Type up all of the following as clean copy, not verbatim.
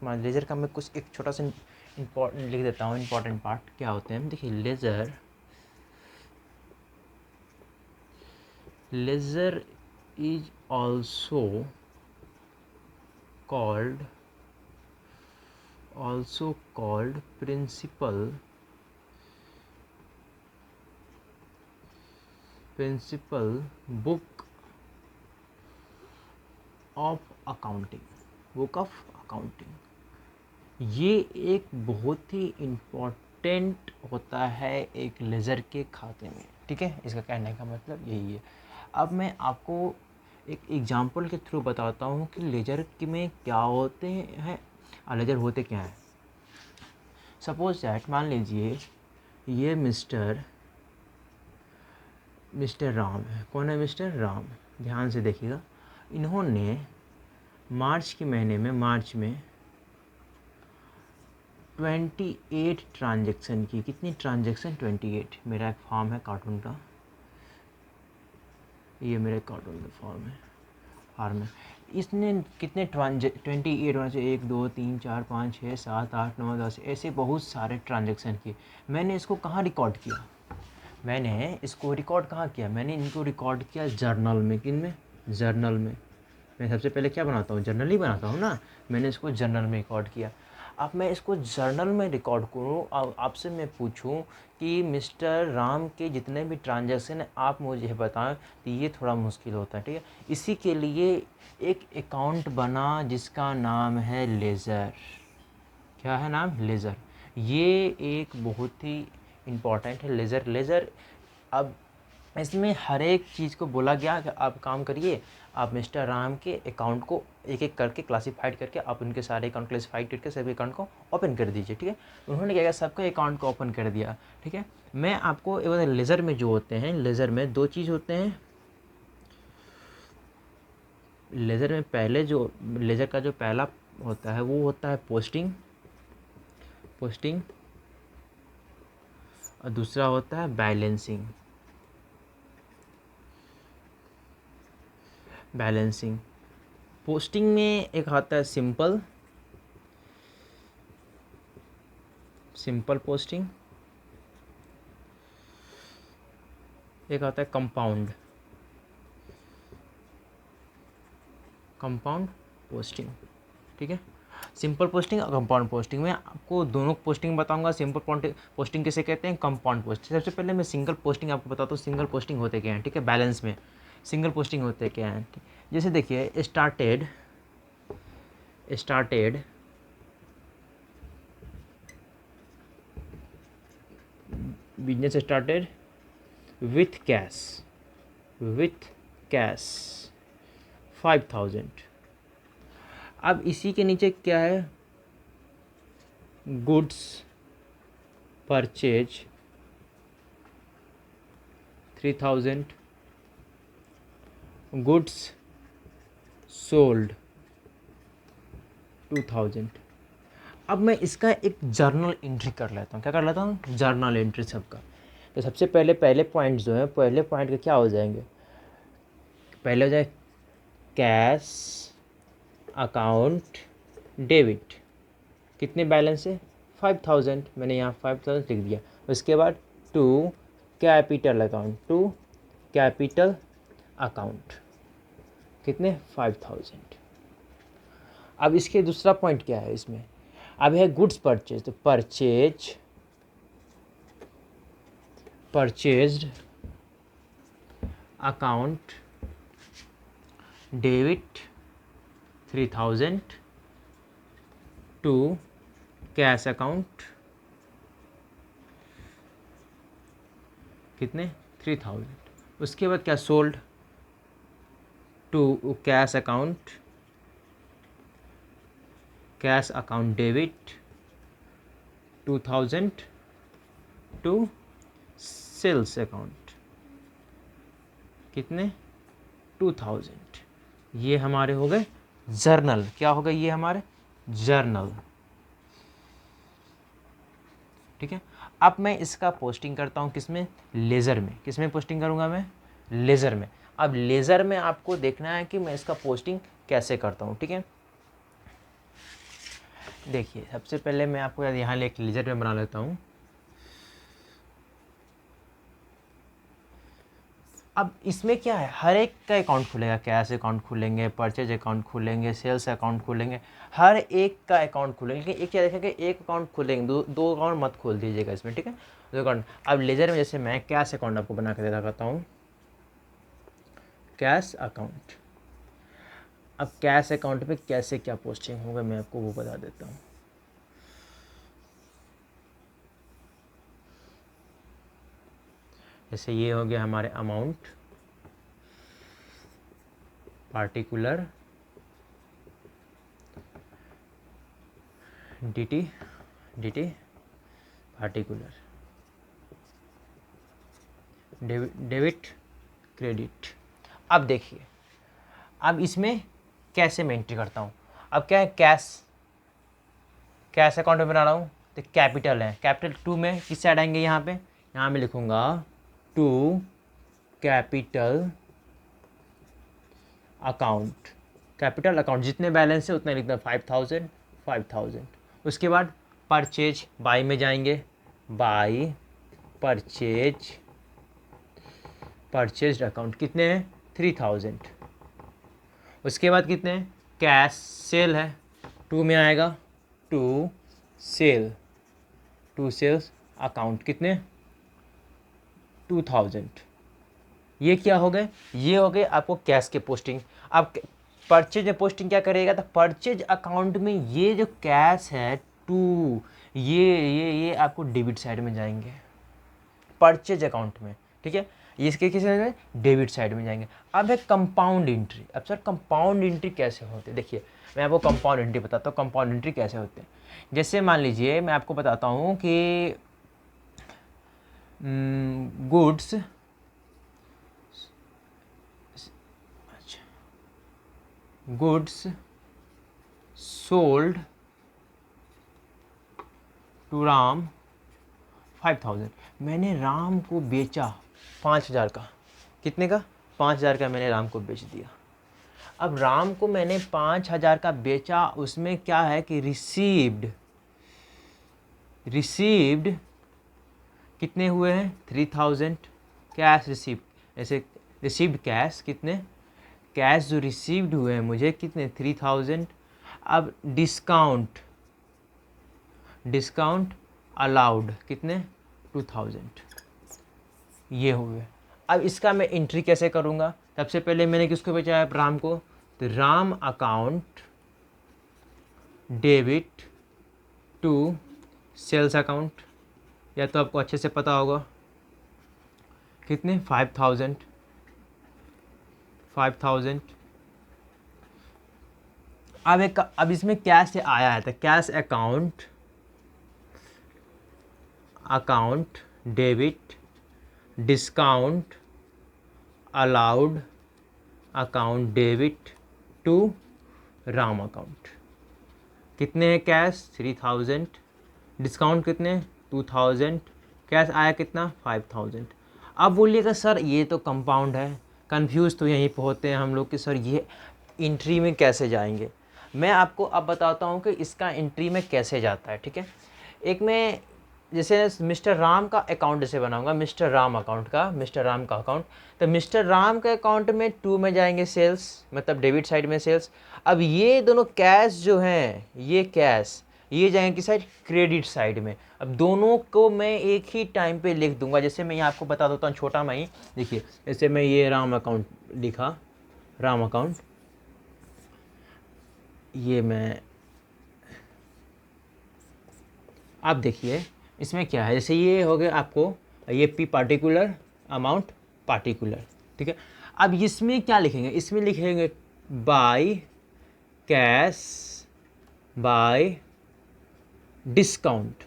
Laser का मैं कुछ एक छोटा सा इम्पोर्टेंट लिख देता हूँ। इम्पोर्टेंट पार्ट क्या होते हैं, देखिए ledger is also called principal book of accounting. ये एक बहुत ही इम्पोर्टेंट होता है एक लेज़र के खाते में, ठीक है। इसका कहने का मतलब यही है। अब मैं आपको एक एग्जांपल के थ्रू बताता हूँ कि लेज़र में क्या होते हैं और लेज़र होते क्या हैं। सपोज दैट, मान लीजिए ये मिस्टर राम है। कौन है? मिस्टर राम। ध्यान से देखिएगा, इन्होंने मार्च में 28 ट्रांजैक्शन की। कितनी ट्रांजैक्शन? 28। मेरा एक फॉर्म है कार्टून का, ये मेरे कार्टून का फॉर्म है। इसने कितने 28 होना चाहिए, 1 2 3 4 5 6 7 8 9 10, ऐसे बहुत सारे ट्रांजैक्शन किए। मैंने इसको कहाँ रिकॉर्ड किया? मैंने इनको रिकॉर्ड किया जर्नल में। किन में? जर्नल में। मैं सबसे पहले क्या बनाता हूँ? जर्नल ही बनाता हूँ ना। मैंने इसको जर्नल में रिकॉर्ड किया। अब मैं इसको जर्नल में रिकॉर्ड करूँ और आपसे मैं पूछूं कि मिस्टर राम के जितने भी ट्रांजैक्शन आप मुझे बताएं, तो ये थोड़ा मुश्किल होता है, ठीक है। इसी के लिए एक अकाउंट बना जिसका नाम है लेज़र। क्या है नाम? लेज़र। ये एक बहुत ही इम्पॉर्टेंट है लेज़र। अब इसमें हर एक चीज़ को बोला गया कि आप काम करिए, आप मिस्टर राम के अकाउंट को एक एक करके क्लासीफाइड करके आप उनके सारे अकाउंट क्लासीफाइड करके सभी अकाउंट को ओपन कर दीजिए, ठीक है। उन्होंने क्या किया? सबके अकाउंट को ओपन कर दिया, ठीक है। मैं आपको लेज़र में जो होते हैं, लेज़र में दो चीज़ होते हैं। लेज़र में पहले जो लेज़र का जो पहला होता है वो होता है पोस्टिंग और दूसरा होता है बैलेंसिंग। पोस्टिंग में एक आता है सिंपल पोस्टिंग, एक आता है कंपाउंड पोस्टिंग, ठीक है। सिंपल पोस्टिंग और कंपाउंड पोस्टिंग में आपको दोनों पोस्टिंग बताऊंगा। सिंपल पोस्टिंग किसे कहते हैं, कंपाउंड पोस्टिंग। सबसे पहले मैं सिंगल पोस्टिंग आपको बताता हूँ। सिंगल पोस्टिंग होते क्या हैं, ठीक है। बैलेंस में सिंगल पोस्टिंग होते क्या हैं, जैसे देखिए started business started with cash 5000। अब इसी के नीचे क्या है? Goods purchase 3000, goods sold 2000। अब मैं इसका एक जर्नल एंट्री कर लेता हूँ। क्या कर लेता हूँ? जर्नल एंट्री सबका। तो सबसे पहले पॉइंट जो है, पहले पॉइंट के क्या हो जाएंगे? पहले हो जाए कैश अकाउंट डेबिट। कितने बैलेंस है? 5000। मैंने यहाँ 5000 लिख दिया। उसके बाद टू कैपिटल अकाउंट कितने? 5000। अब इसके दूसरा पॉइंट क्या है इसमें? अब है गुड्स परचेज। तो purchased account debit 3000 to cash account कितने? 3000। उसके बाद क्या? Sold to cash account debit 2000 to sales account कितने? 2000। ये हमारे हो गए जर्नल। क्या हो गए ये हमारे? जर्नल, ठीक है। अब मैं इसका पोस्टिंग करता हूँ किसमें? लेज़र में। किसमें पोस्टिंग करूँगा मैं? लेज़र में। अब लेज़र में आपको देखना है कि मैं इसका पोस्टिंग कैसे करता हूँ, ठीक है। देखिए सबसे पहले मैं आपको यहाँ एक लेजर में बना लेता हूँ। अब इसमें क्या है, हर एक का अकाउंट खुलेगा, कैश अकाउंट खुलेंगे, परचेज अकाउंट खुलेंगे, सेल्स अकाउंट खुलेंगे, हर एक का अकाउंट खुलेंगे। लेकिन एक क्या देखेंगे, एक अकाउंट खुलेंगे, दो अकाउंट मत खोल दीजिएगा इसमें, ठीक है, दो अकाउंट। अब लेजर में जैसे मैं कैश अकाउंट आपको बना के दे रखा हूँ, कैश अकाउंट। अब कैश अकाउंट में कैसे क्या पोस्टिंग होगा मैं आपको वो बता देता हूँ। जैसे ये हो गया हमारे amount, particular, dt particular, debit credit. अब देखिए, अब इसमें कैसे मैं एंट्री करता हूँ। अब क्या है, कैश अकाउंट में बना रहा हूँ तो कैपिटल है, कैपिटल टू में किस साइड आएंगे, यहाँ पे, यहाँ मैं लिखूँगा to capital account. Capital account जितने बैलेंस है उतने लिखना, 5000। उसके बाद परचेज, बाई में जाएंगे, बाई परचेज अकाउंट कितने हैं, 3000। उसके बाद कितने हैं, कैश सेल है, टू में आएगा, टू सेल्स अकाउंट कितने, 2000। ये क्या हो गए, ये हो गए आपको कैश के पोस्टिंग। अब परचेज में पोस्टिंग क्या करेगा, तो परचेज अकाउंट में ये जो कैश है टू, ये आपको डेबिट साइड में जाएंगे, परचेज अकाउंट में, ठीक है, ये इसके किस साइड में, डेबिट साइड में जाएंगे। अब है कंपाउंड एंट्री। अब सर कंपाउंड एंट्री कैसे होते हैं, देखिए मैं आपको कंपाउंड एंट्री बताता हूँ, कंपाउंड एंट्री कैसे होते हैं। जैसे मान लीजिए मैं आपको बताता हूँ कि goods, goods sold to Ram 5000। मैंने राम को बेचा 5000 का, कितने का, 5000 का मैंने राम को बेच दिया। अब राम को मैंने 5000 का बेचा, उसमें क्या है कि रिसीव्ड कितने हुए हैं, 3000 कैश रिसीव्ड। ऐसे रिसीव्ड कैश कितने, कैश जो रिसीव्ड हुए हैं मुझे कितने, 3000। अब डिस्काउंट अलाउड कितने, 2000। ये हुए। अब इसका मैं एंट्री कैसे करूँगा, सबसे पहले मैंने किसको बेचा है, राम को, तो Ram account debit to sales account, या तो आपको अच्छे से पता होगा कितने, 5000। अब इसमें कैश से आया है तो cash account debit discount allowed account debit to Ram account. कितने हैं कैश, 3000, डिस्काउंट कितने, 2000, कैश आया कितना, 5000। अब बोलिएगा सर ये तो कंपाउंड है, कंफ्यूज तो यहीं पे होते हैं हम लोग कि सर ये एंट्री में कैसे जाएंगे। मैं आपको अब बताता हूँ कि इसका एंट्री में कैसे जाता है, ठीक है। एक मैं जैसे मिस्टर राम का अकाउंट जैसे बनाऊंगा, मिस्टर राम का अकाउंट, तो मिस्टर राम के अकाउंट में टू में जाएंगे सेल्स, मतलब डेबिट साइड में सेल्स। अब ये दोनों कैश जो हैं, ये कैश ये जाएंगे किस साइड, क्रेडिट साइड में। अब दोनों को मैं एक ही टाइम पे लिख दूंगा। जैसे मैं यहाँ आपको बता देता हूँ छोटा मैं ही, देखिए जैसे मैं ये राम अकाउंट लिखा, राम अकाउंट, ये मैं, आप देखिए इसमें क्या है, जैसे ये हो गया आपको, ये पी पार्टिकुलर अमाउंट पार्टिकुलर, ठीक है। अब इसमें क्या लिखेंगे, इसमें लिखेंगे by cash by discount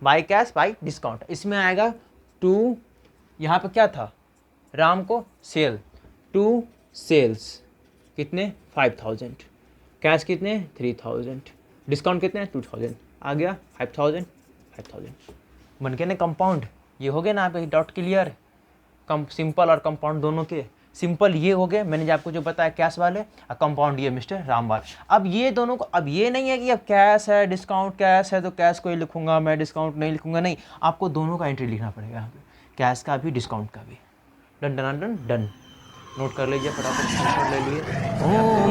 by cash by discount. इसमें आएगा टू, यहाँ पे क्या था, राम को सेल, टू सेल्स कितने, 5000, कैश कितने, 3000, डिस्काउंट कितने, 2000, आ गया 5000 बन के ना कंपाउंड। ये हो गया ना आप डॉट क्लियर, कम सिंपल और कंपाउंड दोनों के। सिंपल ये हो गया, मैंने जो आपको जो बताया कैश वाले, और कंपाउंड ये मिस्टर रामवाल। अब ये दोनों को, अब ये नहीं है कि अब कैश है डिस्काउंट कैश है तो कैश को ही लिखूंगा मैं, डिस्काउंट नहीं लिखूंगा, नहीं, आपको दोनों का एंट्री लिखना पड़ेगा यहाँ पे, कैश का भी डिस्काउंट का भी। Done done done done, note कर लीजिए फटाफट, स्क्रीनशॉट ले लिए।